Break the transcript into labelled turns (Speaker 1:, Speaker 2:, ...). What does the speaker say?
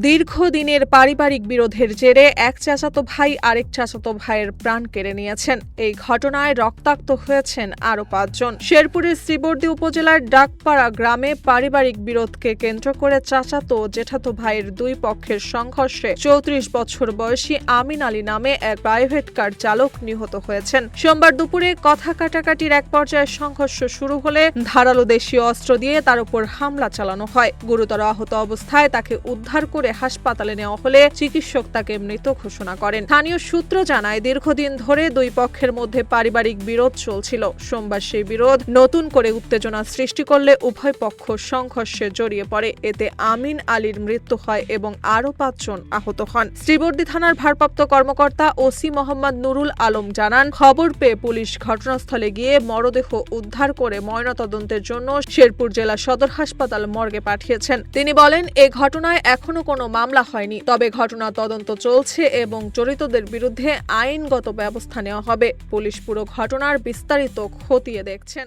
Speaker 1: দীর্ঘদিনের পারিবারিক বিরোধের জেরে এক চাচাতো ভাই আরেক চাচাতো ভাইয়ের প্রাণ কেড়ে নিয়েছেন। এই ঘটনায় রক্তাক্ত হয়েছেন আরও 5 জন। শেরপুরের শ্রীবর্দী উপজেলার ডাকপাড়া গ্রামে পারিবারিক বিরোধকে কেন্দ্র করে চাচাতো ও জেঠাতো ভাইয়ের দুই পক্ষের সংঘর্ষে 34 বছর বয়সী আমিন আলী নামে এক প্রাইভেট কার চালক নিহত হয়েছেন। সোমবার দুপুরে কথা কাটাকাটির এক পর্যায়ে সংঘর্ষ শুরু হলে ধারালো দেশীয় অস্ত্র দিয়ে তার উপর হামলা চালানো হয়। গুরুতর আহত অবস্থায় তাকে উদ্ধার করে হাসপাতালে নেওয়া হলে চিকিৎসক তাকে মৃত ঘোষণা করেন। স্থানীয় সূত্র জানায়, দীর্ঘদিন ধরে দুই পক্ষের মধ্যে পারিবারিক বিরোধ চলছিল। সোমবার সেই বিরোধ নতুন করে উত্তেজনা সৃষ্টি করলে উভয় পক্ষ সংঘর্ষে জড়িয়ে পড়ে। এতে আমিন আলীর মৃত্যু হয় এবং আরও 5 জন আহত হন। শ্রীবর্দী থানার ভারপ্রাপ্ত কর্মকর্তা ওসি মোহাম্মদ নুরুল আলম জানান, খবর পেয়ে পুলিশ ঘটনাস্থলে গিয়ে মরদেহ উদ্ধার করে ময়নাতদন্তের জন্য শেরপুর জেলা সদর হাসপাতাল মর্গে পাঠিয়েছেন। তিনি বলেন, এ ঘটনায় এখনো কোনো মামলা হয়নি, তবে ঘটনা তদন্ত চলছে এবং জড়িতদের বিরুদ্ধে আইনগত ব্যবস্থা নেওয়া হবে। পুলিশ পুরো ঘটনার বিস্তারিত খতিয়ে দেখছেন।